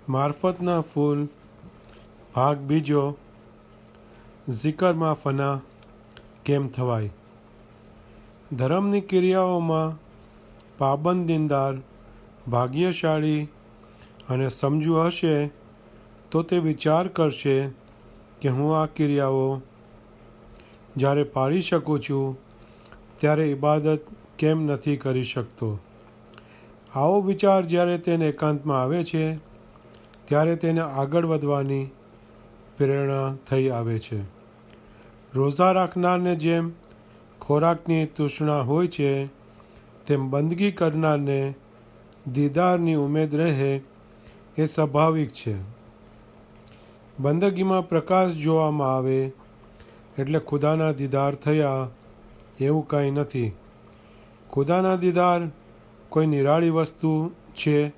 મારફતના ફૂલ ભાગ બીજો. ઝિકરમાં ફના કેમ થવાય. ધર્મની ક્રિયાઓમાં પાબંદ દીનદાર, ભાગ્યશાળી અને સમજુ હશે તો તે વિચાર કરશે કે હું આ ક્રિયાઓ જ્યારે પાળી શકું છું ત્યારે ઇબાદત કેમ નથી કરી શકતો. આવો વિચાર જ્યારે તેને એકાંતમાં આવે છે ત્યારે તેને આગળ વધવાની પ્રેરણા થઈ આવે છે. રોઝા રાખનારને જેમ ખોરાકની તૃષ્ણા હોય છે તેમ બંદગી કરનારને દીદારની ઉમેદ રહે એ સ્વાભાવિક છે. બંદગીમાં પ્રકાશ જોવામાં આવે એટલે ખુદાના દીદાર થયા એવું કંઈ નથી. ખુદાના દીદાર કોઈ નિરાળી વસ્તુ છે.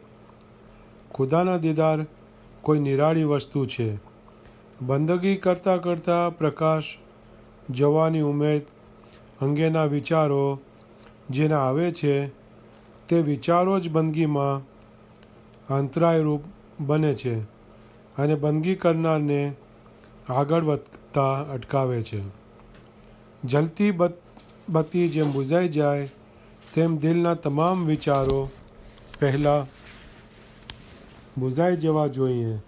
ખુદાના દીદાર કોઈ નિરાળી વસ્તુ છે. બંદગી કરતાં કરતાં પ્રકાશ જોવાની ઉમેદ અંગેના વિચારો જેના આવે છે તે વિચારો જ બંદગીમાં અંતરાયરૂપ બને છે અને બંદગી કરનારને આગળ વધતા અટકાવે છે. જલતી બત્તી જેમ બુઝાઈ જાય તેમ દિલના તમામ વિચારો પહેલાં બુઝાઈ જવા જોઈએ.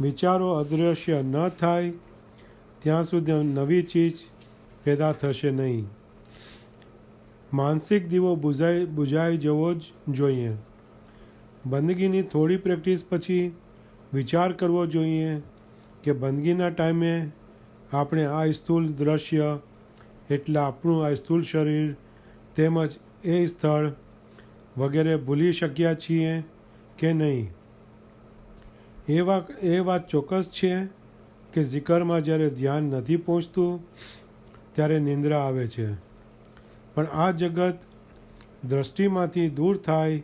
વિચારો અદૃશ્ય ન થાય ત્યાં સુધી નવી ચીજ પેદા થશે નહીં. માનસિક દીવો બુઝાઈ જવો જ જોઈએ. બંદગીની થોડી પ્રેક્ટિસ પછી વિચાર કરવો જોઈએ કે બંદગીના ટાઈમે આપણે આ સ્થૂળ દ્રશ્ય એટલે આપણું આ સ્થૂળ શરીર તેમજ એ સ્થળ વગેરે ભૂલી શક્યા છીએ કે નહીં. એ વાત ચોક્કસ છે કે ઝિકરમાં જ્યારે ધ્યાન નથી પહોંચતું ત્યારે નિંદ્રા આવે છે. પણ આ જગત દ્રષ્ટિમાંથી દૂર થાય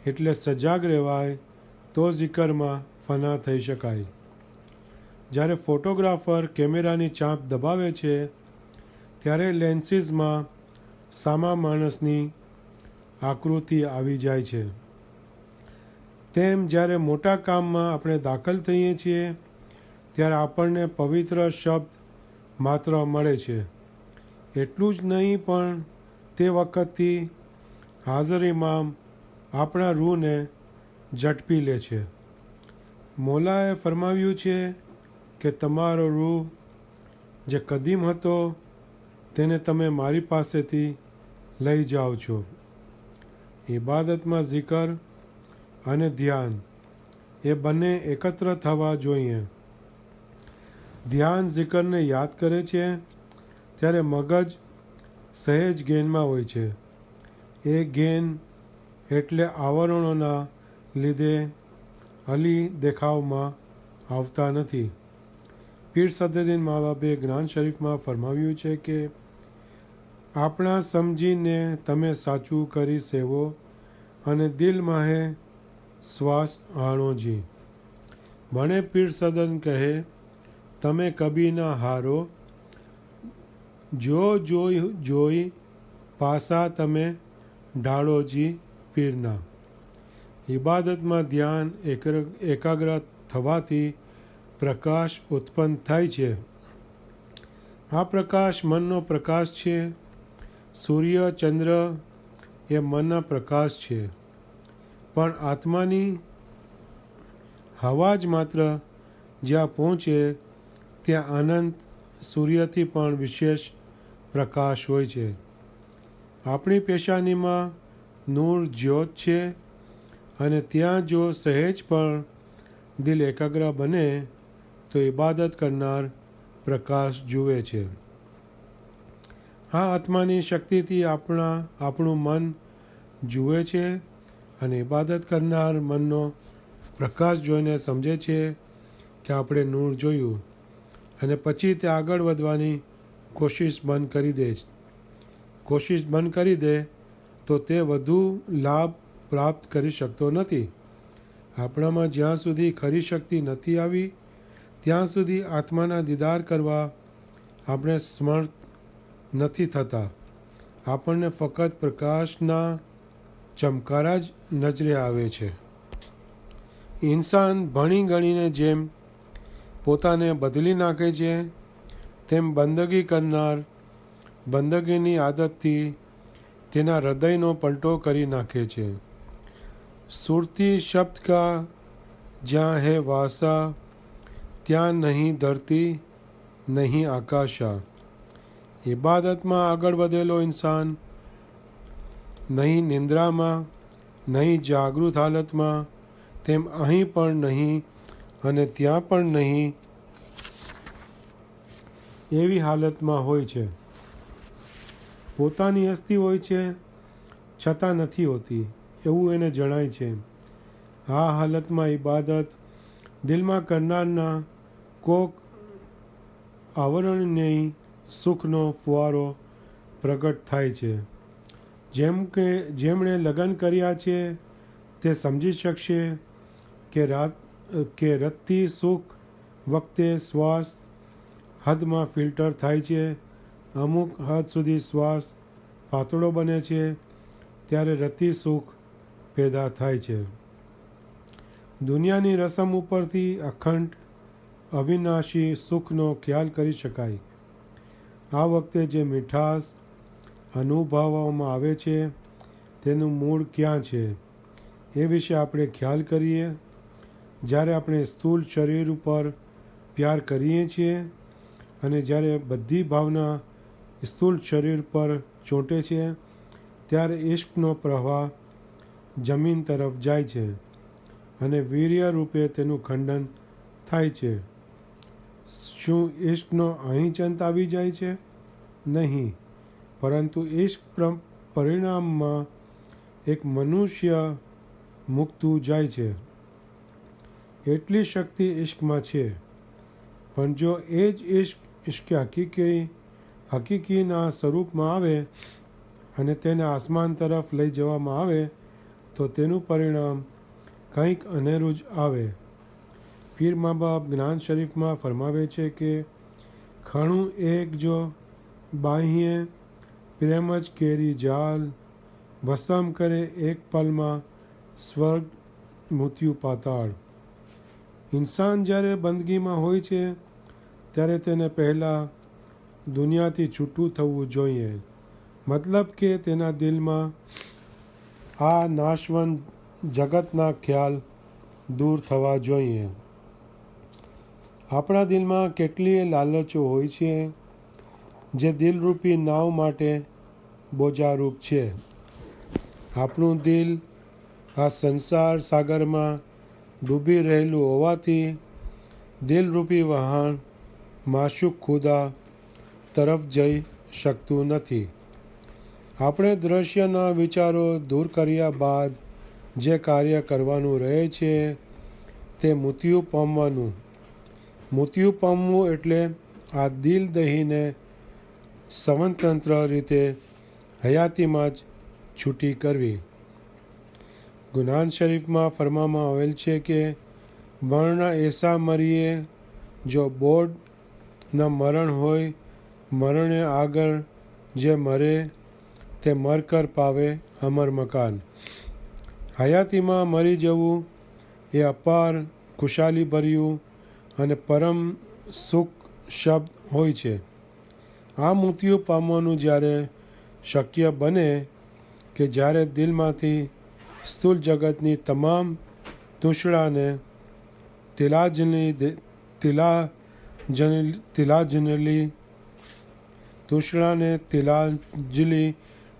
એટલે સજાગ રહેવાય તો ઝિકરમાં ફના થઈ શકાય. જ્યારે ફોટોગ્રાફર કેમેરાની ચાંપ દબાવે છે ત્યારે લેન્સીસમાં સામા માણસની આકૃતિ આવી જાય છે. તેમ જ્યારે મોટા કામમાં આપણે દાખલ થઈએ છીએ ત્યારે આપણને પવિત્ર શબ્દ માત્ર મળે છે. એટલું જ નહીં પણ તે વખતથી હાજર ઇમામ આપણા રૂહને ઝડપી લે છે. મોલાએ ફરમાવ્યું છે કે તમારો રૂહ જે કદીમ હતો તેને તમે મારી પાસેથી લઈ જાઓ છો. ઇબાદતમાં ઝિકર અને ધ્યાન એ બંને એકત્ર થવા જોઈએ. ધ્યાન ઝિકરને યાદ કરે છે ત્યારે મગજ સહેજ ગેનમાં હોય છે. એ ગેન એટલે આવરણોના લીધે અલી દેખાવમાં આવતા નથી. પીર સદરુદ્દીન મા બાપે જ્ઞાન શરીફમાં ફરમાવ્યું છે કે આપણા સમજીને તમે સાચું કરી સેવો અને દિલ માહે શ્વાસ આણોજી. ભણે પીર સદન કહે તમે કભી ના હારો, જો જોઈ પાસા તમે ઢાળોજી પીરના. ઇબાદતમાં ધ્યાન એકાગ્ર થવાથી પ્રકાશ ઉત્પન્ન થાય છે. આ પ્રકાશ મનનો પ્રકાશ છે. સૂર્ય ચંદ્ર એ મનના પ્રકાશ છે. પણ આત્માની હવા જ માત્ર જ્યાં પહોંચે ત્યાં અનંત સૂર્યથી પણ વિશેષ પ્રકાશ હોય છે. આપણી પેશાનીમાં નૂર જ્યોત છે અને ત્યાં જો સહેજ પણ દિલ એકાગ્ર બને તો ઇબાદત કરનાર પ્રકાશ જુએ છે. આ આત્માની શક્તિથી આપણું મન જુએ છે અને ઇબાદત કરનાર મનનો પ્રકાશ જોઈને સમજે છે કે આપણે નૂર જોયું અને પછી તે આગળ વધવાની કોશિશ બંધ કરી દે તો તે વધુ લાભ પ્રાપ્ત કરી શકતો નથી. આપણામાં જ્યાં સુધી ખરી શક્તિ નથી આવી ત્યાં સુધી આત્માના દીદાર કરવા આપણે સમર્થ નથી થતા. આપણને ફક્ત પ્રકાશના ચમકારા જ નજરે આવે છે. ઇન્સાન ભણી ગણીને જેમ પોતાને બદલી નાખે છે, તેમ બંદગી કરનાર બંદગીની આદતથી તેના હૃદયનો પલટો કરી નાખે છે. સુરતી શબ્દ કા જ્યાં હે વાસા, ત્યાં નહીં ધરતી નહીં આકાશા. ઇબાદતમાં આગળ વધેલો ઇન્સાન નહીં નિંદ્રામાં નહીં જાગૃત હાલતમાં, તેમ અહીં પણ નહીં અને ત્યાં પણ નહીં એવી હાલતમાં હોય છે. પોતાની હસ્તી હોય છે છતાં નથી હોતી એવું એને જણાય છે. આ હાલતમાં ઇબાદત દિલમાં કરનારના કોક આવરણની સુખનો ફુવારો પ્રગટ થાય છે. જેમણે લગ્ન કર્યા છે તે સમજી શકશે કે રતિ સુખ વખતે શ્વાસ હદમાં ફિલ્ટર થાય છે. અમુક હદ સુધી શ્વાસ પાતળો બને છે ત્યારે રતિ સુખ પેદા થાય છે. દુનિયાની રસમ ઉપરથી અખંડ અવિનાશી સુખનો ખ્યાલ કરી શકાય. આ વખતે જે મીઠાશ અનુભવવામાં આવે છે તેનું મૂળ ક્યાં છે એ વિશે આપણે ખ્યાલ કરીએ. જ્યારે આપણે સ્થૂળ શરીર ઉપર પ્યાર કરીએ છીએ અને જ્યારે બધી ભાવના સ્થૂળ શરીર પર ચોંટે છે ત્યારે ઇશ્કનો પ્રવાહ જમીન તરફ જાય છે અને વીર્ય રૂપે તેનું ખંડન થાય છે. શું ઇશ્કનો અહીં જ અંત આવી જાય છે? નહીં, પરંતુ ઇશ્ક પરિણામમાં એક મનુષ્ય મૂકતું જાય છે. એટલી શક્તિ ઇશ્કમાં છે. પણ જો એ જ ઇશ્ક હકીકીના સ્વરૂપમાં આવે અને તેને આસમાન તરફ લઈ જવામાં આવે તો તેનું પરિણામ કંઈક અનેરું જ આવે. પીર મા બાપ જ્ઞાન શરીફમાં ફરમાવે છે કે ખણું એક જો બાહ્ય પ્રેમ જ કેરી જાલ, વસમ કરે એક પલમાં સ્વર્ગ મૃત્યુ પાતાળ. ઇન્સાન જ્યારે બંદગીમાં હોય છે ત્યારે તેને પહેલાં દુનિયાથી છૂટું થવું જોઈએ. મતલબ કે તેના દિલમાં આ નાશવંત જગતના ખ્યાલ દૂર થવા જોઈએ. આપણા દિલમાં કેટલીય લાલચો હોય છે જે દિલરૂપી નાવ માટે બોજારૂપ છે. આપણું દિલ આ સંસાર સાગરમાં ડૂબી રહેલું હોવાથી દિલરૂપી વહાણ માશુક ખુદા તરફ જઈ શકતું નથી. આપણે દ્રશ્યના વિચારો દૂર કર્યા બાદ જે કાર્ય કરવાનું રહે છે તે મૃત્યુ પામવાનું. મૃત્યુ પામવું એટલે આ દિલ દહીને સ્વતંત્ર રીતે હયાતીમાં જ છૂટી કરવી. ગુનાન શરીફમાં ફરમાવામાં આવેલ છે કે મરણ એસા મરીએ જો બોર્ડ ન મરણ હોય, મરણે આગળ જે મરે તે મરકર પાવે અમર મકાન. હયાતીમાં મરી જવું એ અપાર ખુશાલી ભર્યું અને પરમ સુખ શબ્દ હોય છે. આ મૃત્યુ પામવાનું જ્યારે શક્ય બને કે જ્યારે દિલમાંથી સ્થૂળ જગતની તમામ તૂષણાને તિલાંજલિ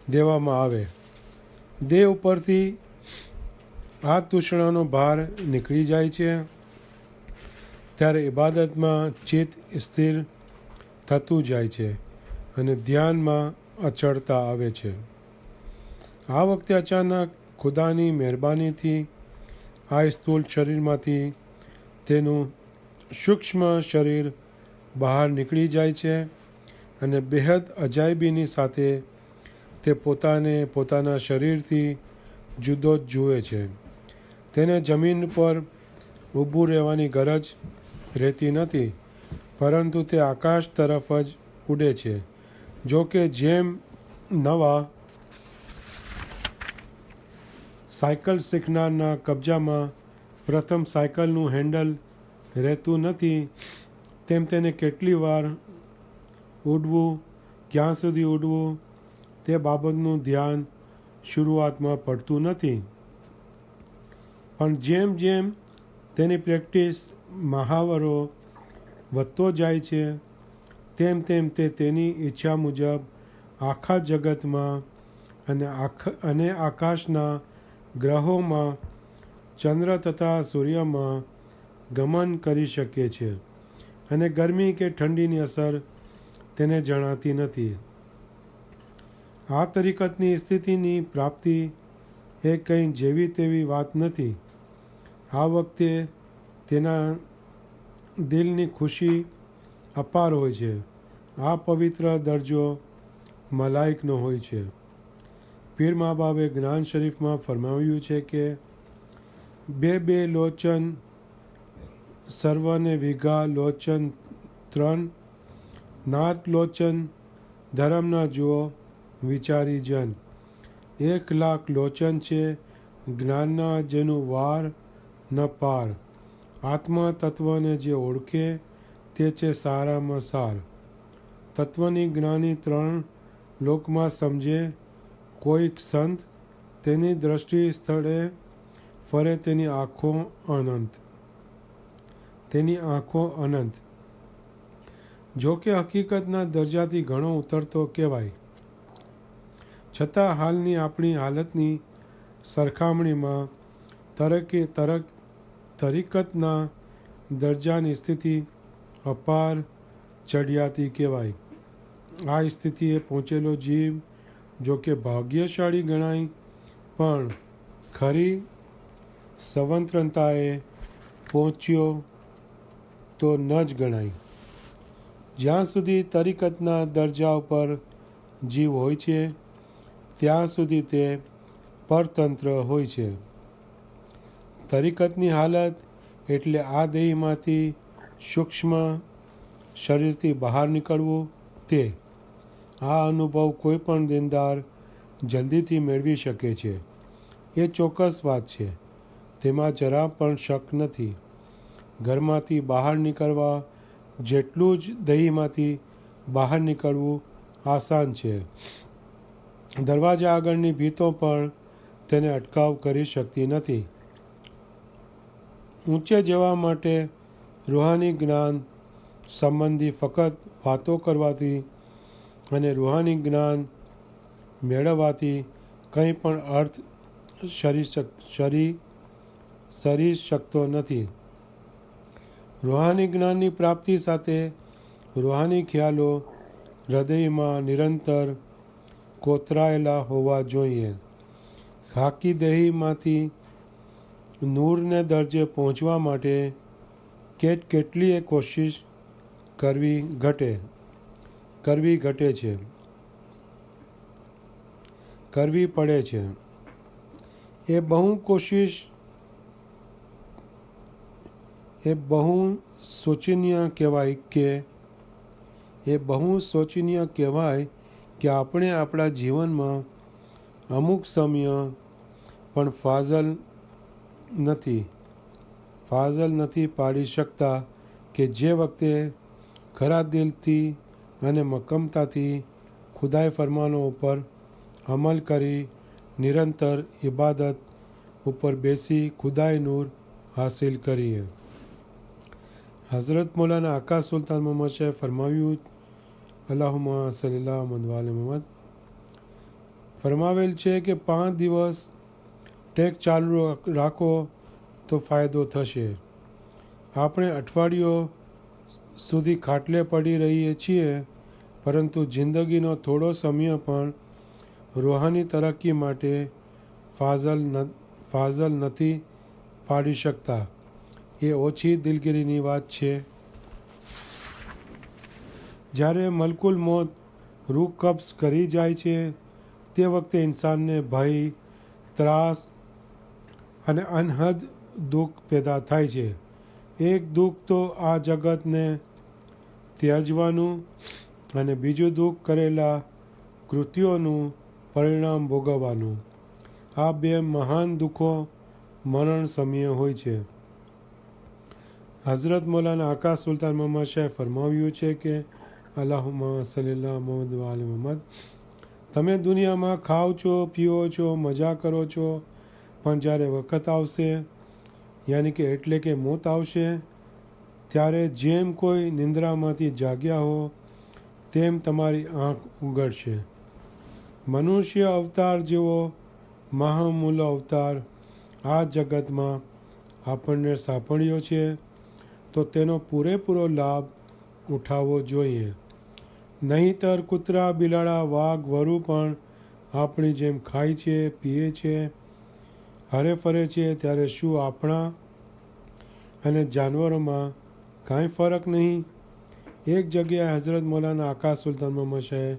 દેવામાં આવે. દેહ ઉપરથી આ તૂષણાનો ભાર નીકળી જાય છે ત્યારે ઇબાદતમાં ચિત્ત સ્થિર થતું જાય છે અને ધ્યાનમાં અચળતા આવે છે. આ વખતે અચાનક ખુદાની મહેરબાનીથી આ સ્થૂળ શરીરમાંથી તેનું સૂક્ષ્મ શરીર બહાર નીકળી જાય છે અને બેહદ અજાયબીની સાથે તે પોતાને પોતાના શરીરથી જુદો જ જુએ છે. તેને જમીન પર ઊભું રહેવાની ગરજ રહેતી નથી, પરંતુ તે આકાશ તરફ જ ઉડે છે. જો કે જેમ નવા સાયકલ શીખનારના કબજામાં પ્રથમ સાયકલનું હેન્ડલ રહેતું નથી તેમ તેને કેટલી વાર ઉડવું, ક્યાં સુધી ઉડવું તે બાબતનું ધ્યાન શરૂઆતમાં પડતું નથી. પણ જેમ જેમ તેની પ્રેક્ટિસ મહાવરો વધતો જાય છે તેમ તેમ તે તેની ઈચ્છા મુજબ આખા જગતમાં અને આકાશના ગ્રહોમાં, ચંદ્ર તથા સૂર્યમાં ગમન કરી શકે છે અને ગરમી કે ઠંડીની અસર તેને જણાતી નથી. આ તરીકતની સ્થિતિની પ્રાપ્તિ એ કંઈ જેવી તેવી વાત નથી. આ વખતે તેના દિલની ખુશી અપાર હોય છે. આ પવિત્ર દરજ્જો મલાઈકનો હોય છે. પીર મા બાબે જ્ઞાન શરીફમાં ફરમાવ્યું છે કે બે લોચન સર્વને વિઘા લોચન 3 નાત લોચન ધર્મના જુઓ વિચારી જન. 1,00,000 લોચન છે જ્ઞાનના જેનું વાર ન પાર. આત્મા તત્વને જે ઓળખે તે છે સારામાં સાર. તત્વની જ્ઞાની 3 લોકમાં સમજે કોઈક સંત, તેની દ્રષ્ટિ સ્થળે ફરે તેની આંખો અનંત. જો કે હકીકતના દરજાથી ઘણો ઉતરતો કહેવાય, છતાં હાલની આપણી હાલતની સરખામણીમાં તરીકતના દરજાની સ્થિતિ અપાર ચડિયાતી કહેવાય. આ સ્થિતિએ પહોંચેલો જીવ જો કે ભાગ્યશાળી ગણાય, પણ ખરી સ્વતંત્રતાએ પહોંચ્યો તો ન જ ગણાય. જ્યાં સુધી તરીકતના દરજા ઉપર જીવ હોય છે ત્યાં સુધી તે પરતંત્ર હોય છે. તરીકતની હાલત એટલે આ દેહમાંથી સૂક્ષ્મ શરીરથી બહાર નીકળવું તે. આ અનુભવ કોઈ પણ દીનદાર જલ્દીથી મેળવી શકે છે, એ ચોક્કસ વાત છે. તેમાં જરા પણ શક નથી. ઘરમાંથી બહાર નીકળવા જેટલું જ દહીંમાંથી બહાર નીકળવું આસાન છે. દરવાજા આગળની ભીતો પણ તેને અટકાવ કરી શકતી નથી. ઊંચે જવા માટે રૂહાની જ્ઞાન સંબંધી ફક્ત વાતો કરવાથી અને રૂહાની જ્ઞાન મેળવવાથી કંઈ પણ અર્થ સરી શકતો નથી. રૂહાની જ્ઞાનની પ્રાપ્તિ સાથે રૂહાની ખ્યાલો હૃદયમાં નિરંતર કોતરાયેલા હોવા જોઈએ. ખાકી દેહીમાંથી નૂરને દરજે પહોંચવા માટે કેટલીય કોશિશ કરવી પડે છે. એ બહુ શોચનીય કહેવાય કે આપણે આપણા જીવનમાં અમુક સમય પણ ફાઝલ નથી પાડી શકતા કે જે વખતે ખરા દિલથી અને મક્કમતાથી ખુદાએ ફરમાનો ઉપર અમલ કરી નિરંતર ઇબાદત ઉપર બેસી ખુદાએ નૂર હાસિલ કરીએ. હઝરત મૌલાના આકા સુલતાન મોહમ્મદ શાહ ફરમાવ્યું, અલ્લાહુમ્મા સલ્લી અલા મુહમ્મદ, ફરમાવેલ છે કે 5 દિવસ ટેક ચાલુ રાખો તો ફાયદો થશે. આપણે અઠવાડિયો સુધી ખાટલે પડી રહીએ છીએ, પરંતુ જિંદગીનો થોડો સમય પણ રૂહાની તરક્કી માટે ફાઝલ નથી પાડી શકતા. એ ઓછી દિલગીરીની વાત છે. જ્યારે મલકુલ મોત રૂહ કબ્ઝ કરી જાય છે તે વખતે ઇન્સાનને ભય, ત્રાસ અને અનહદ દુઃખ પેદા થાય છે. એક દુઃખ તો આ જગતને ત્યજવાનું અને બીજું દુઃખ કરેલા કૃત્યોનું પરિણામ ભોગવવાનું. આ 2 મહાન દુઃખો મરણ સમયે હોય છે. હઝરત મૌલાના આકા સુલતાન મોહમ્મદ શાહે ફરમાવ્યું છે કે અલ્લાહુમ્મા સલ્લી મોહમ્મદ વ આલી મોહમ્મદ, તમે દુનિયામાં ખાઓ છો, પીઓ છો, મજા કરો છો, પણ જ્યારે વખત આવશે, યાની કે એટલે કે મોત આવશે, ત્યારે જેમ કોઈ નિંદ્રામાંથી જાગ્યા હો તેમ તમારી આંખ ઉઘડશે. મનુષ્ય અવતાર જેવો મહામૂલો અવતાર આ જગતમાં આપણને સાંપડ્યો છે, તો તેનો પૂરેપૂરો લાભ ઉઠાવવો જોઈએ. નહીંતર કૂતરા, બિલાડા, વાઘ, વરુ પણ આપણી જેમ ખાય છે, પીએ છે, હરે ફરે છે, ત્યારે શું આપણા અને જાનવરોમાં કાંઈ ફરક નહીં? એક જગ્યાએ હઝરત મૌલાના આકા સુલતાન મોહમ્મદ શાહે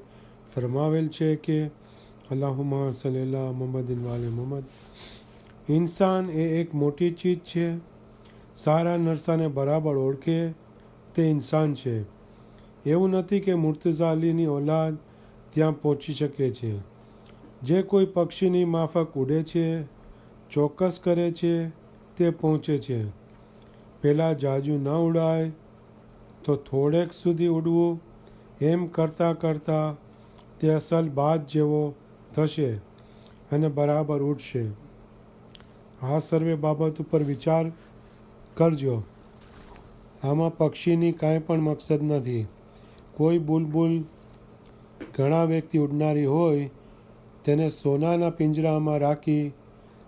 ફરમાવેલ છે કે અલ્લાહુમ્મા સલ્લી મુહમ્મદિન વ આલી મુહમ્મદ, ઇન્સાન એ એક મોટી ચીજ છે. સારા નરસાને બરાબર ઓળખે તે ઇન્સાન છે. એવું નથી કે મુર્તઝા અલીની ઓલાદ ત્યાં પહોંચી શકે છે. જે કોઈ પક્ષીની માફક ઉડે છે, ચોક્કસ કરે છે, તે પહોંચે છે. પહેલાં જાજુ ન ઉડાય તો થોડેક સુધી ઉડવું, એમ કરતાં કરતાં તે અસલ બાજ જેવો થશે અને બરાબર ઉડશે. આ સર્વે બાબત ઉપર વિચાર કરજો. આમાં પક્ષીની કાંઈ પણ મકસદ નથી. કોઈ બુલબુલ ઘણા વ્યક્તિ ઉડનારી હોય, તેને સોનાના પિંજરામાં રાખી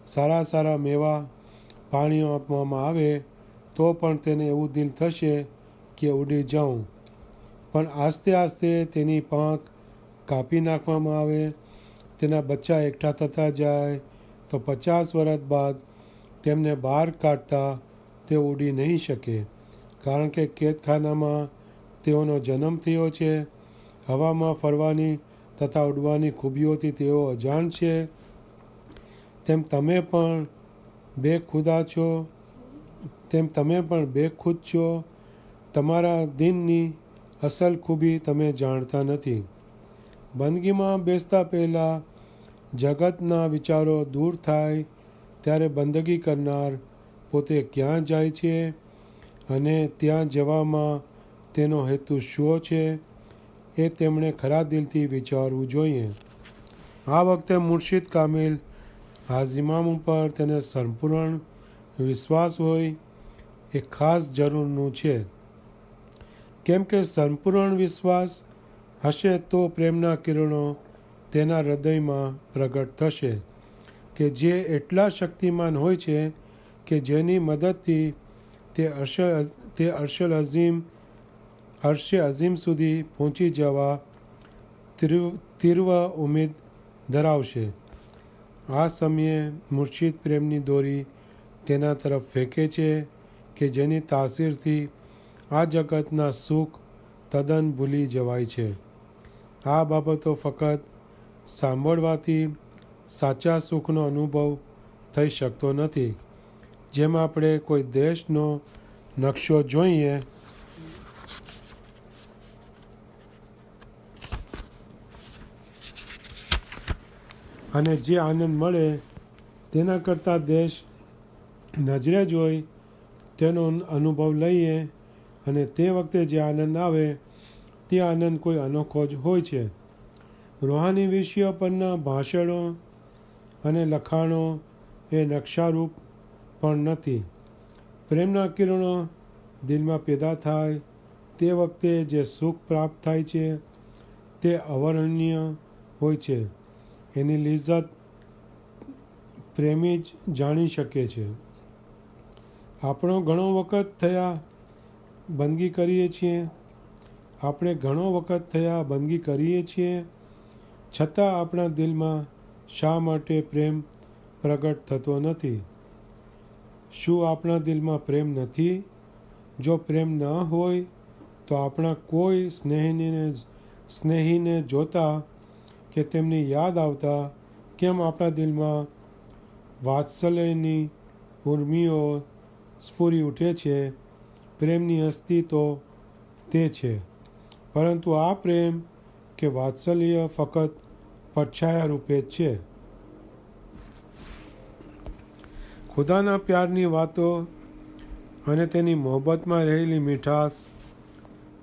સારા સારા મેવા, પાણીઓ આપવામાં આવે તો પણ તેને એવું દિલ થશે કે ઉડી જાઉં. પણ આસ્તે આસ્તે તેની પાંખ કાપી નાખવામાં આવે, તેના બચ્ચા એકઠા થતા જાય, તો 50 વર્ષ બાદ તેમને બહાર કાઢતા તે ઉડી નહીં શકે, કારણ કે કેદખાનામાં તેઓનો જન્મ થયો છે. હવામાં ફરવાની તથા ઉડવાની ખૂબીઓથી તેઓ અજાણ છે. તેમ તમે પણ બેખુદ છો. તમારા દિનની અસલ ખૂબી તમે જાણતા નથી. બંદગીમાં બેસતા પહેલાં જગતના વિચારો દૂર થાય ત્યારે બંદગી કરનાર પોતે ક્યાં જાય છે અને ત્યાં જવામાં તેનો હેતુ શું છે, એ તેમણે ખરા દિલથી વિચારવું જોઈએ. આ વખતે મુર્શિદ કામિલ હાઝિમામ ઉપર તેને સંપૂર્ણ વિશ્વાસ હોય એ ખાસ જરૂરનું છે. કેમ કે સંપૂર્ણ વિશ્વાસ હશે તો પ્રેમના કિરણો તેના હૃદયમાં પ્રગટ થશે કે જે એટલા શક્તિમાન હોય છે કે જેની મદદથી તે અરશે અઝીમ સુધી પહોંચી જવા તીવ્ર ઉમેદ ધરાવશે. આ સમયે મુર્શિદ પ્રેમની દોરી તેના તરફ ફેંકે છે કે જેની તાસીરથી આ જગતના સુખ તદ્દન ભૂલી જવાય છે. આ બાબતો ફક્ત સાંભળવાથી સાચા સુખનો અનુભવ થઈ શકતો નથી. જેમ આપણે કોઈ દેશનો નકશો જોઈએ અને જે આનંદ મળે તેના કરતાં દેશ નજરે જોઈ તેનો અનુભવ લઈએ અને તે વખતે જે આનંદ આવે તે આનંદ કોઈ અનોખો જ હોય છે. રૂહાની વિષયો પરના ભાષણો અને લખાણો એ નકશારૂપ પણ નથી. પ્રેમના કિરણો દિલમાં પેદા થાય તે વખતે જે સુખ પ્રાપ્ત થાય છે તે અવર્ણનીય હોય છે. એની લિજ્જત પ્રેમી જ જાણી શકે છે. આપણે ઘણો વખત થયા બંદગી કરીએ છીએ, છતાં આપણા દિલમાં શા માટે પ્રેમ પ્રગટ થતો નથી? શું આપણા દિલમાં પ્રેમ નથી? જો પ્રેમ ન હોય તો આપણા કોઈ સ્નેહીને જોતા કે તેમની યાદ આવતા કેમ આપણા દિલમાં વાત્સલ્યની ઉર્મિઓ સ્ફુરી ઉઠે છે? પ્રેમની હસ્તી તો તે છે, પરંતુ આ પ્રેમ કે વાત્સલ્ય ફક્ત પડછાયા રૂપે જ છે. ખુદાના પ્યારની વાતો અને તેની મોહબ્બતમાં રહેલી મીઠાશ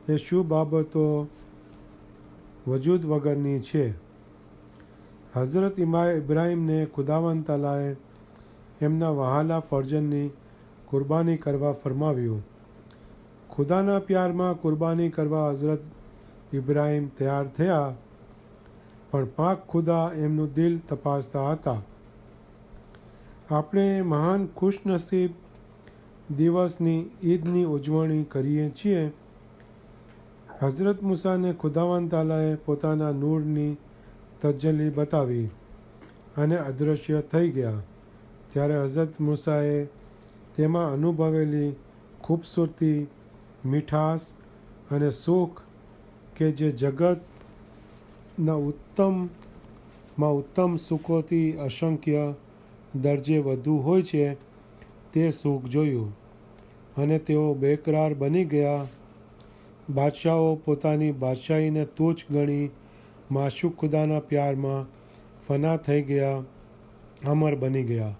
એ શું બાબતો વજૂદ વગરની છે. હઝરત ઇબ્રાહીમને ખુદાવંદ તાલાએ એમના વહાલા ફરજનની કુરબાની કરવા ફરમાવ્યું. ખુદાના પ્યારમાં કુરબાની કરવા હઝરત ઇબ્રાહીમ તૈયાર થયા, પણ પાક ખુદા એમનું દિલ તપાસતા હતા. આપણે મહાન ખુશનસીબ દિવસની ઈદની ઉજવણી કરીએ છીએ. હઝરત મૂસાને ખુદાવંદ તાલાએ પોતાના નૂરની તજલ્લી બતાવી અને અદૃશ્ય થઈ ગયા. ત્યારે હઝરત મૂસાએ તેમાં અનુભવેલી ખૂબસૂરતી, મીઠાશ અને સુખ કે જે જગતના ઉત્તમમાં ઉત્તમ સુખોથી અસંખ્ય દરજે વધુ હોય છે, તે સુખ જોયું અને તેઓ બેકરાર બની ગયા. બાદશાહો પોતાની બાદશાહીને તુચ્છ ગણી માશૂક ખુદાના પ્યારમાં ફના થઈ ગયા, અમર બની ગયા.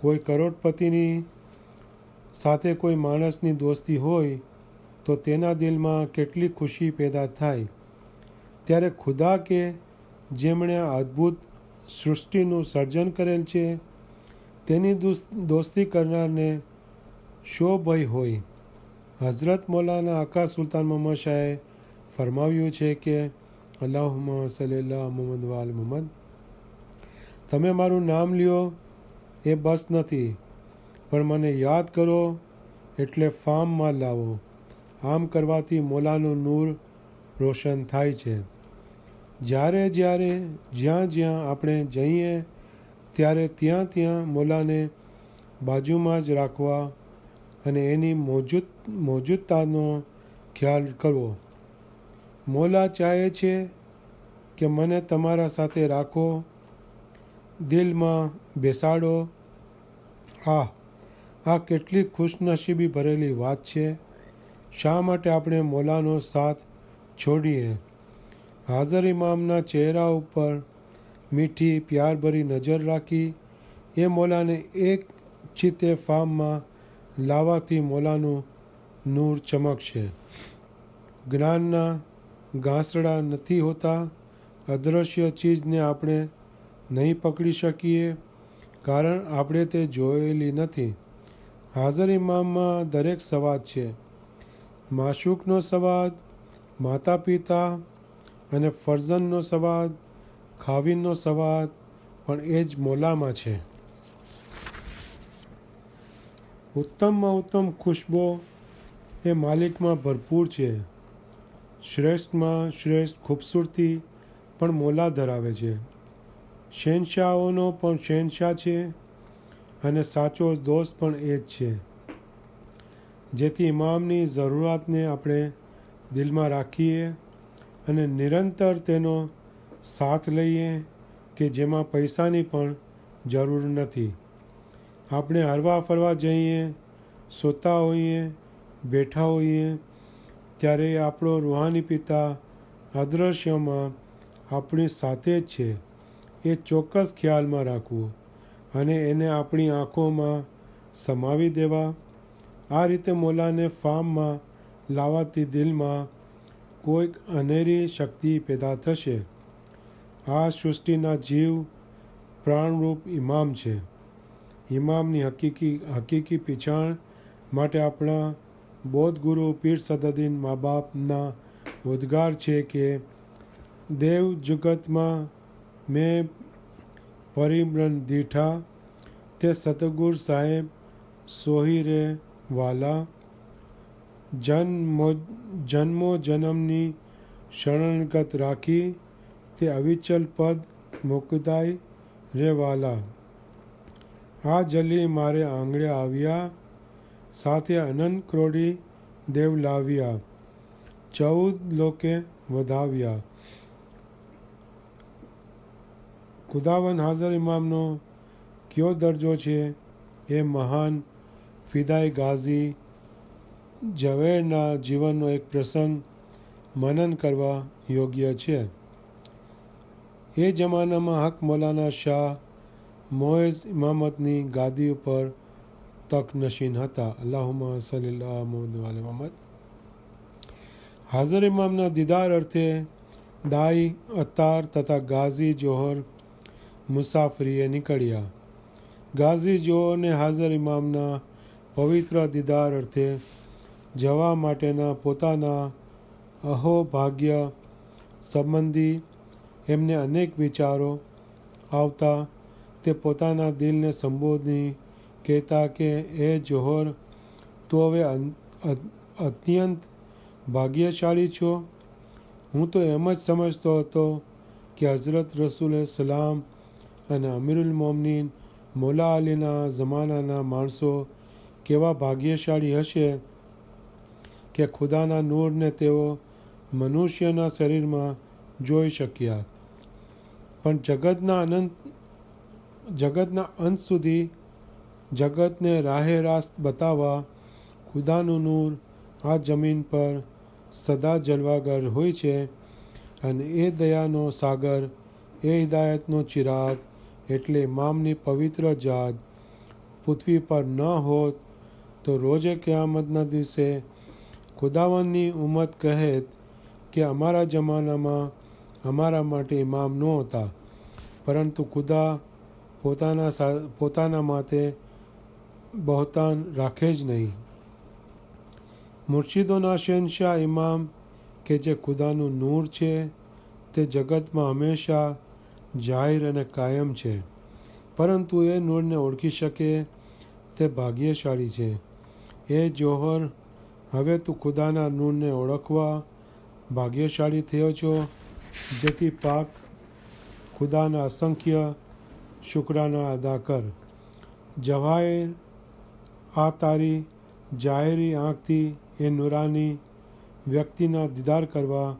કોઈ કરોડપતિની સાથે કોઈ માણસની દોસ્તી હોય તો તેના દિલમાં કેટલી ખુશી પેદા થાય. ત્યારે ખુદા કે જેમણે આ અદ્ભુત સૃષ્ટિનું સર્જન કરેલ છે, તેની દોસ્તી કરનારને શો ભય હોય. હઝરત મૌલાના આકા સુલતાન મોહમ્મદ શાહે ફરમાવ્યું છે કે અલ્લાહુમ્મા સલ્લી અલા મુહમ્મદ વ આલ મુહમ્મદ. તમે મારું નામ લ્યો એ બસ નથી, પણ મને યાદ કરો એટલે ફામમાં લાવો. આમ કરવાથી મૌલાનું નૂર રોશન થાય છે. જ્યાં જ્યાં આપણે જઈએ ત્યારે ત્યાં મૌલાને બાજુમાં જ રાખવા અને એની મોજૂદતાનો ખ્યાલ કરવો. મૌલા ચાહે છે કે મને તમારા સાથે રાખો, દિલમાં બેસાડો. આ કેટલી ખુશનસીબી ભરેલી વાત છે. શા માટે આપણે મૌલાનો સાથ છોડીએ? હાજર ઇમામના ચહેરા ઉપર મીઠી પ્યારભરી નજર રાખી એ મૌલાને એક ચિત્તે ફામમાં લાવવાથી મૌલાનું નૂર ચમકશે. જ્ઞાનના ઘાસડા નથી હોતા. અદૃશ્ય ચીજને આપણે નહીં પકડી શકીએ, કારણ આપણે તે જોયેલી નથી. હાજર ઇમામમાં દરેક સવાદ છે. માશૂકનો સવાદ, માતા પિતા અને ફરજનનો સવાદ, ખાવીનનો સવાદ પણ એ જ મૌલામાં છે. ઉત્તમમાં ઉત્તમ ખુશ્બો એ માલિકમાં ભરપૂર છે. શ્રેષ્ઠમાં શ્રેષ્ઠ ખૂબસૂરતી પણ મૌલા ધરાવે છે. શહેનશાહોનો પણ શહેનશાહ છે અને સાચો દોસ્ત પણ એ જ છે. જેથી ઇમામની જરૂરિયાતને આપણે દિલમાં રાખીએ અને નિરંતર તેનો સાથ લઈએ કે જેમાં પૈસાની પણ જરૂર નથી. આપણે હરવા ફરવા જઈએ, સૂતા હોઈએ, બેઠા હોઈએ, ત્યારે આપણો રૂહાની પિતા અદૃશ્યમાં આપણી સાથે જ છે એ ચોક્કસ ખ્યાલમાં રાખવું અને એને આપણી આંખોમાં સમાવી દેવા. આ રીતે મૌલાને ફામમાં લાવવાથી દિલમાં કોઈક અનેરી શક્તિ પેદા થશે. આ સૃષ્ટિના જીવ પ્રાણરૂપ ઇમામ છે. ઇમામની હકીકી પીછાણ માટે આપણા બૌદ્ધ ગુરુ પીર સદરુદ્દીન મા બાપના ઉદ્ગાર છે કે દેવ જગતમાં મેં પરિમ્રન દીઠા, તે સતગુર સાહેબ સોહી રે વાલા. જન્મો જન્મની શરણગત રાખી, તે અવિચલ પદ મોકદાય રે વાલા. આ જલી મારે આંગણે આવ્યા, સાથે અનંત ક્રોડી દેવ લાવ્યા, 14 લોકે વધાવ્યા. ખુદાવંદ હાજર ઇમામનો કયો દરજ્જો છે એ મહાન ફિદાઈ ગાઝી ઝવેરના જીવનનો એક પ્રસંગ મનન કરવા યોગ્ય છે. એ જમાનામાં હક મૌલાના શાહ મોએઝ ઇમામતની ગાદી ઉપર તક નશીન હતા. અલ્લાહુમ્મા સલ્લી અલા મુહમ્મદ વ અલા મુહમ્મદ. હાજર ઇમામના દીદાર અર્થે દાઈ, અતાર તથા ગાઝી જોહર મુસાફરીએ નીકળ્યા. ગાઝી જોહરને હાજર ઇમામના પવિત્ર દીદાર અર્થે જવા માટેના પોતાના અહોભાગ્ય સંબંધી એમને અનેક વિચારો આવતા તે પોતાના દિલને સંબોધી કહેતા કે એ જોહર, તું હવે અત્યંત ભાગ્યશાળી છો. હું તો એમ જ સમજતો હતો કે હઝરત રસૂલ સલામ અને અમીરુલ મોમિનીન મૌલા અલીના જમાનાના માણસો કેવા ભાગ્યશાળી હશે કે ખુદાના નૂરને તેઓ મનુષ્યના શરીરમાં જોઈ શક્યા. પણ જગતના અંત સુધી જગતને રાહે રાસ્ત બતાવવા ખુદાનું નૂર આ જમીન પર સદા જલવાગર હોય છે. અને એ દયાનો સાગર, એ હિદાયતનો ચિરાગ એટલે ઇમામની પવિત્ર જાત પૃથ્વી પર ન હોત તો રોજે ક્યામતના દિવસે ખુદાવંદની ઉમ્મત કહેત કે અમારા જમાનામાં અમારા માટે ઇમામ નહોતા, પરંતુ ખુદા પોતાના માટે બહતાન રાખે જ નહીં. મુર્શિદોના શહેનશાહ ઇમામ કે જે ખુદાનું નૂર છે તે જગતમાં હંમેશા જાહેર અને કાયમ છે, પરંતુ એ નૂરને ઓળખી શકે તે ભાગ્યશાળી છે. એ જોહર, હવે તું ખુદાના નૂરને ઓળખવા ભાગ્યશાળી થયો છો, જેથી પાક ખુદાના અસંખ્ય શુક્રાના અદા કર. જવાહિર, આ તારી જાહેરી આંખથી એ નૂરાની વ્યક્તિના દીદાર કરવા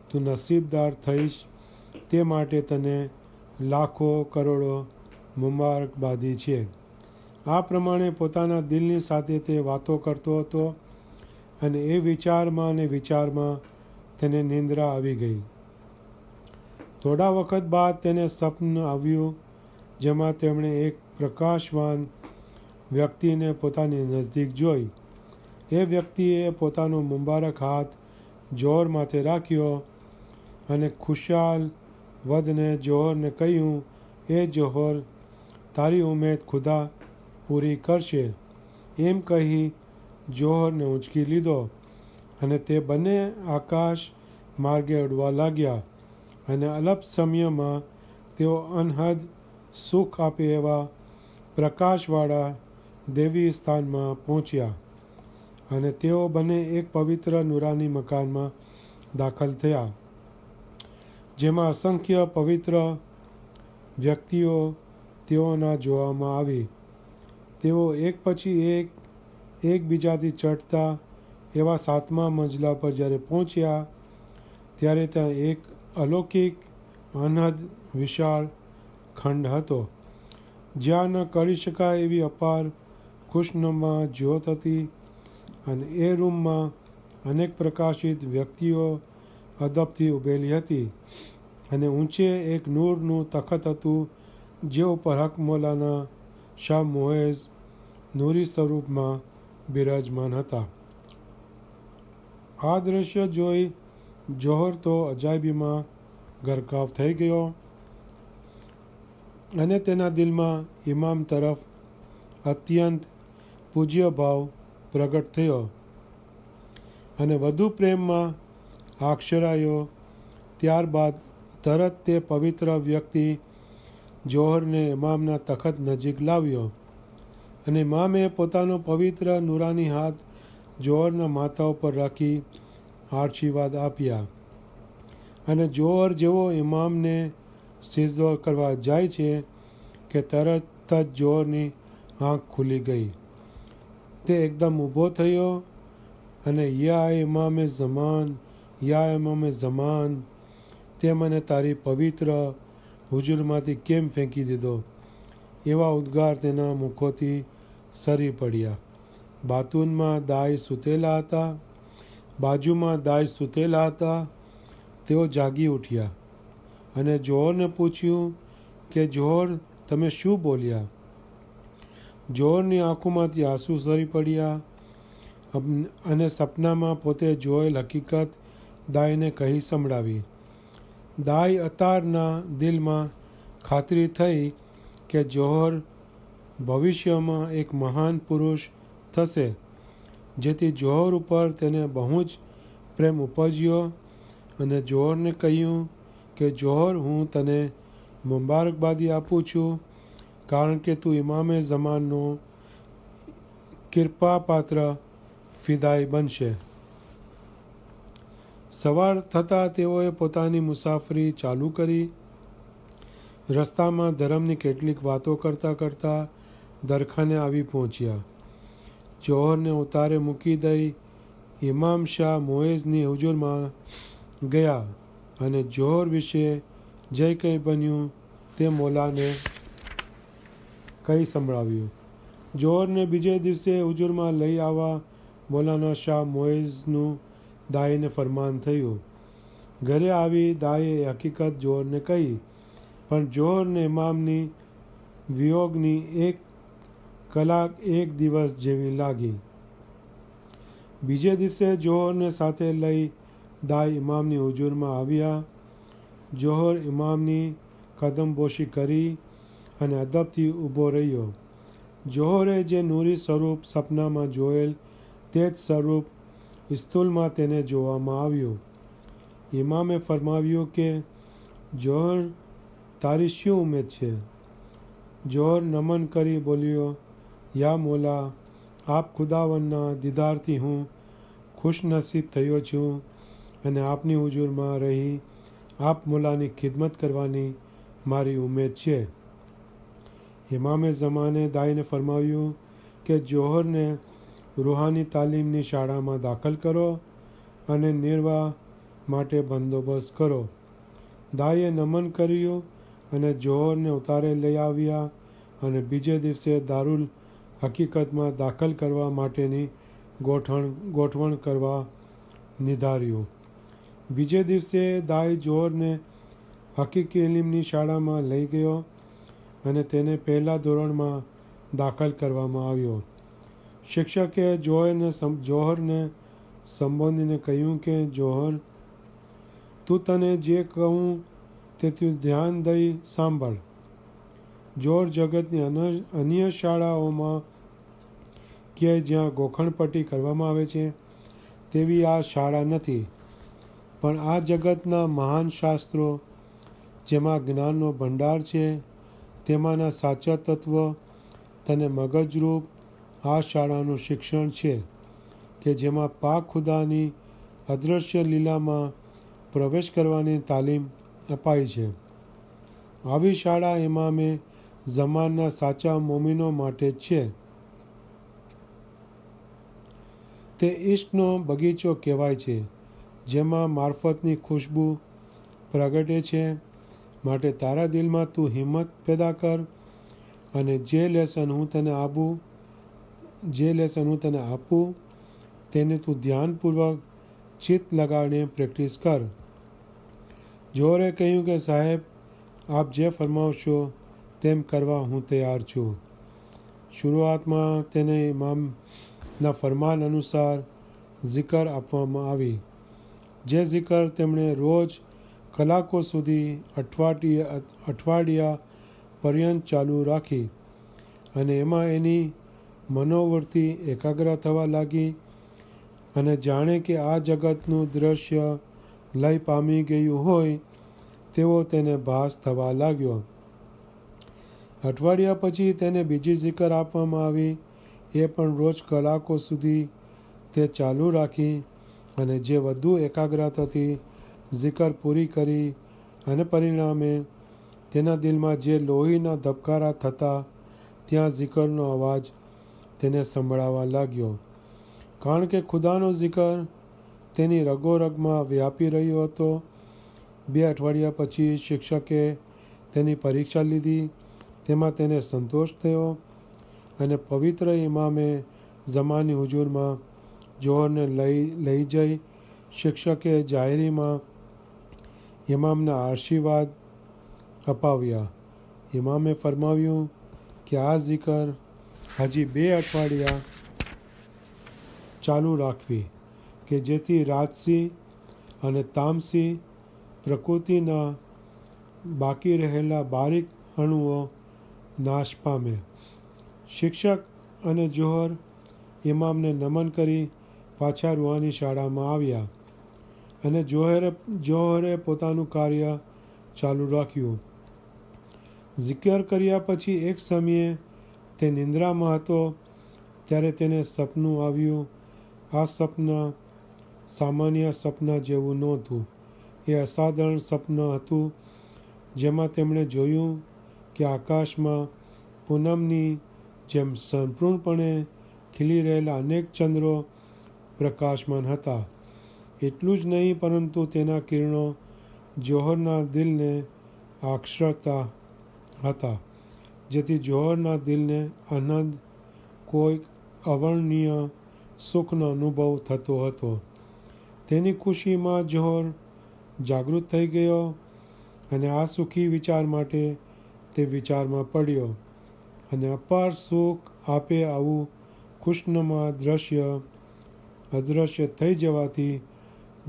તું નસીબદાર થઈશ, તે માટે તને લાખો કરોડો મુબારકબાદી છે. આ પ્રમાણે પોતાના દિલની સાથે તે વાતો કરતો હતો અને એ વિચારમાં તેને નિંદ્રા આવી ગઈ. થોડા વખત બાદ તેને સ્વપ્ન આવ્યું જેમાં તેમણે એક પ્રકાશવાન વ્યક્તિને પોતાની નજદીક જોઈ. એ વ્યક્તિએ પોતાનો મુબારક હાથ જોહર માથે રાખ્યો અને ખુશાલ વધને જોહરને કહ્યું, એ જોહર, તારી ઉમેદ ખુદા પૂરી કરશે. એમ કહી જોહરને ઊંચકી લીધો અને તે બંને આકાશ માર્ગે ઉડવા લાગ્યા અને અલ્પ સમયમાં તેઓ અનહદ સુખ આપે એવા પ્રકાશવાળા દેવી સ્થાનમાં પહોંચ્યા અને તેઓ બંને એક પવિત્ર નૂરાની મકાનમાં દાખલ થયા, જેમાં અસંખ્ય પવિત્ર વ્યક્તિઓ તેઓના જોવામાં આવી. તેઓ એક પછી એક એકબીજાથી ચડતા એવા 7મા મંજલા પર જ્યારે પહોંચ્યા ત્યારે ત્યાં એક અલૌકિક અનહદ વિશાળ ખંડ હતો, જ્યાં ન કરી શકાય એવી અપાર ખુશનુમા જ્યોત હતી. અને એ રૂમમાં અનેક પ્રકાશિત વ્યક્તિઓ અદબથી ઊભેલી હતી અને ઊંચે એક નૂરનું તખત હતું, જે ઉપર હક મૌલાના શાહ મોએઝ નૂરી સ્વરૂપમાં બિરાજમાન હતા. આ દ્રશ્ય જોઈ જોહર તો અજાયબીમાં ગરકાવ થઈ ગયો અને તેના દિલમાં ઇમામ તરફ અત્યંત પૂજ્ય ભાવ પ્રગટ થયો અને વધુ પ્રેમમાં આક્ષરાયો. ત્યારબાદ તરત તે પવિત્ર વ્યક્તિ જોહરને ઇમામના તખત નજીક લાવ્યો અને ઇમામે પોતાનો પવિત્ર નૂરાની હાથ જોહરના માથા ઉપર રાખી આશીર્વાદ આપ્યા અને જોહર જેવો ઇમામને સિજદો કરવા જાય છે કે તરત જ જોહરની આંખ ખુલી ગઈ. તે એકદમ ઊભો થયો અને યા ઇમામે ઝમાન, તે મને તારી પવિત્ર હુજુરમાંથી કેમ ફેંકી દીધો? એવા ઉદ્ગાર તેના મુખોથી સરી પડ્યા. બાજુમાં દાઈ સૂતેલા હતા. તેઓ જાગી ઉઠ્યા અને જોહરને પૂછ્યું કે જોહર, તમે શું બોલ્યા? જોહરની આંખોમાંથી આંસુ સરી પડ્યા અને સપનામાં પોતે જોયેલ હકીકત દાઈને કહી સંભળાવી. દાઈ અતારના દિલમાં ખાતરી થઈ કે જોહર ભવિષ્યમાં એક મહાન પુરુષ થશે, જેથી જોહર ઉપર તેને બહુ જ પ્રેમ ઉપજ્યો અને જોહરને કહ્યું કે જોહર, હું તને મુબારકબાદી આપું છું, કારણ કે તું ઇમામે ઝમાનનો કિરપાપાત્ર ફિદાઈ બનશે. સવાર થતાં તેઓએ પોતાની મુસાફરી ચાલુ કરી. રસ્તામાં ધર્મની કેટલીક વાતો કરતાં કરતાં દરખાને આવી પહોંચ્યા. જોહરને ઉતારે મૂકી દઈ ઇમામ શાહ મોએઝની હુજુરમાં ગયા અને જોહર વિશે જે કંઈ બન્યું તે મોલાને કહી સંભળાવ્યું. જોહરને બીજે દિવસે હુજુરમાં લઈ આવવા મૌલાના શાહ મોએઝનું દાઈને ફરમાન થયું. ઘરે આવી દાઈએ હકીકત જોહરને કહી, પણ જોહરને ઇમામની વિયોગની 1 કલાક 1 દિવસ જેવી લાગી. બીજે દિવસે જોહરને સાથે લઈ દાઈ ઇમામની હુજુરમાં આવ્યા. જોહર ઇમામની કદમબોશી કરી અને અદબથી ઊભો રહ્યો. જોહરે જે નૂરી સ્વરૂપ સપનામાં જોયેલ તે જ સ્વરૂપ સ્થૂલમાં તેને જોવામાં આવ્યું. ઇમામે ફરમાવ્યું કે જોહર, તારી શું ઉમેદ છે? જોહર નમન કરી બોલ્યો, યા મોલા, આપ ખુદાવંદના દીદારથી હું ખુશનસીબ થયો છું અને આપની હુજુરમાં રહી આપ મોલાની ખિદમત કરવાની મારી ઉમેદ છે. ઇમામે ઝમાને દાઈને ફરમાવ્યું કે જોહરને રૂહાની તાલીમની શાળામાં દાખલ કરો અને નિર્વાહ માટે બંદોબસ્ત કરો. દાઈએ નમન કર્યું અને જોહરને ઉતારે લઈ આવ્યા અને બીજે દિવસે દારુલ હકીકતમાં દાખલ કરવા માટેની ગોઠવણ કરવા નિર્ધાર્યું. બીજે દિવસે દાઈ જોહરને હકીકી ઇલ્મની શાળામાં લઈ ગયો અને તેને પહેલા ધોરણમાં દાખલ કરવામાં આવ્યો. શિક્ષકે જોહરને સંબોધીને કહ્યું કે જોહર, તું તને જે કહું તે તું ધ્યાન દઈ સાંભળ. જોહર, જગતની અન્ય શાળાઓમાં કે જ્યાં ગોખણપટ્ટી કરવામાં આવે છે તેવી આ શાળા નથી, પણ આ જગતના મહાન શાસ્ત્રો જેમાં જ્ઞાનનો ભંડાર છે તેમાંના સાચા તત્વ તને મગજરૂપ આ શાળાનું શિક્ષણ છે કે જેમાં પાક ખુદાની અદૃશ્ય લીલામાં પ્રવેશ કરવાની તાલીમ અપાય છે. આવી શાળા ઇમામે ઝમાનના સાચા મોમીનો માટે જ છે. તે ઇશ્કનો બગીચો કહેવાય છે જેમાં મારફતની ખુશ્બુ પ્રગટે છે. માટે તારા દિલમાં તું હિંમત પેદા કર અને જે લેસન હું તને આપું તેને તું ધ્યાનપૂર્વક ચિત્ત લગાડીને પ્રેક્ટિસ કર. જોહરે કહ્યું કે સાહેબ, આપ જે ફરમાવશો તેમ કરવા હું તૈયાર છું. શરૂઆતમાં તેને ઇમામના ફરમાન અનુસાર ઝિકર આપવામાં આવી, જે ઝિકર તેમણે રોજ કલાકો સુધી અઠવાડિયા પર્યંત ચાલુ રાખી અને એમાં એની મનોવૃત્તિ એકાગ્ર થવા લાગી અને જાણે કે આ જગતનું દૃશ્ય લય પામી ગયું હોય તેવો તેને ભાસ થવા લાગ્યો. અઠવાડિયા પછી તેને બીજી ઝિકર આપવામાં આવી. એ પણ રોજ કલાકો સુધી તે ચાલુ રાખી અને જે વધુ એકાગ્રતાથી ઝિકર પૂરી કરી અને પરિણામે તેના દિલમાં જે લોહીના ધબકારા થતા ત્યાં ઝિકરનો અવાજ તેને સંભળાવા લાગ્યો. કારણ કે ખુદાનો ઝિકર તેની રગોરગમાં વ્યાપી રહ્યો હતો. 2 અઠવાડિયા પછી શિક્ષકે તેની પરીક્ષા લીધી. તેમાં તેને સંતોષ થયો અને પવિત્ર ઇમામે ઝમાની હુજુરમાં જોહરને લઈ જઈ શિક્ષકે જાહેરીમાં ઇમામના આશીર્વાદ અપાવ્યા. ઇમામે ફરમાવ્યું કે આ ઝિકર હજી 2 અઠવાડિયા ચાલુ રાખવી કે જેથી રાજસી અને તામસી પ્રકૃતિના બાકી રહેલા બારીક અણુઓ નાશ પામે. શિક્ષક અને જોહર ઇમામને નમન કરી પાછા રૂહાની શાળામાં આવ્યા અને જોહરે પોતાનું કાર્ય ચાલુ રાખ્યું. જિકર કર્યા પછી એક સમયે તે નિંદ્રામાં હતો ત્યારે તેને સપનું આવ્યું. આ સપના સામાન્ય સપના જેવું નહોતું. એ અસાધારણ સપનું હતું જેમાં તેમણે જોયું કે આકાશમાં પૂનમની જેમ સંપૂર્ણપણે ખીલી રહેલા અનેક ચંદ્રો પ્રકાશમાન હતા. એટલું જ નહીં પરંતુ તેના કિરણો જોહરના દિલને આકર્ષતા હતા જેથી જોહરના દિલને આનંદ, કોઈ અવર્ણનીય સુખનો અનુભવ થતો હતો. તેની ખુશીમાં જોહર જાગૃત થઈ ગયો અને આ સુખી વિચાર માટે તે વિચારમાં પડ્યો અને અપાર સુખ આપે આવું ખુશનુમા દ્રશ્ય અદૃશ્ય થઈ જવાથી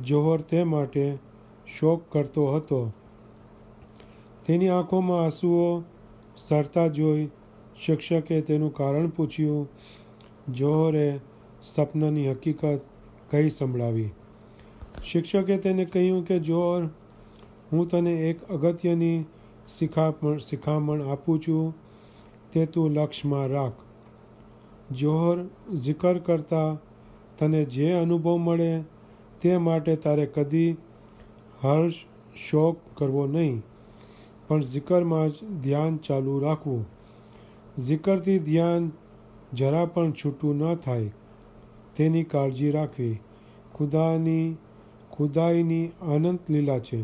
જોહર તે માટે શોક કરતો હતો. તેની આંખોમાં આંસુઓ સરતા જોઈ શિક્ષકે તેનું કારણ પૂછ્યું. જોહરે સપનાની હકીકત કહી સંભળાવી. શિક્ષકે તેને કહ્યું કે જોહર, હું તને એક અગત્યની શિખામણ આપું છું, તે તું લક્ષમાં રાખ. જોહર, જિકર કરતા તને જે અનુભવ મળે તે માટે તારે કદી હર્ષ શોક કરવો નહીં, પણ જિકરમાં જ ધ્યાન ચાલુ રાખવું. જિકરથી ધ્યાન જરા પણ છૂટું ન થાય તેની કાળજી રાખવી. ખુદાઈની અનંત લીલા છે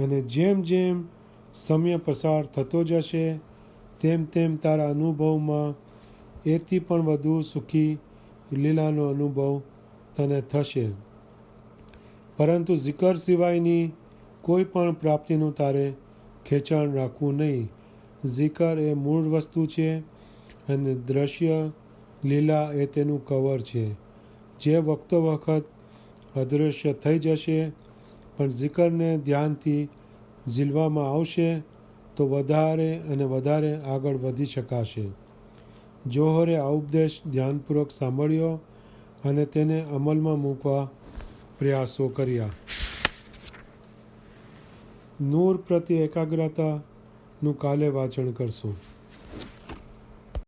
અને જેમ જેમ સમય પસાર થતો જશે તેમ તેમ તારા અનુભવમાં એથી પણ વધુ સુખી લીલાનો અનુભવ તને થશે. પરંતુ જિકર સિવાયની કોઈ પણ પ્રાપ્તિનું તારે ખેંચાણ રાખવું નહીં. જિકર એ મૂળ વસ્તુ છે અને દ્રશ્ય લીલા એ તેનું કવર છે જે વખતો વખત અદૃશ્ય થઈ જશે, પણ જિકરને ધ્યાનથી ઝીલવામાં આવશે તો વધારે અને વધારે આગળ વધી શકાશે. જોહરે આ ઉપદેશ ધ્યાનપૂર્વક સાંભળ્યો અને તેને અમલમાં મૂકવા પ્રયાસો કર્યા. નૂર પ્રત્યે એકાગ્રતાનું કાલે વાંચન કરશું.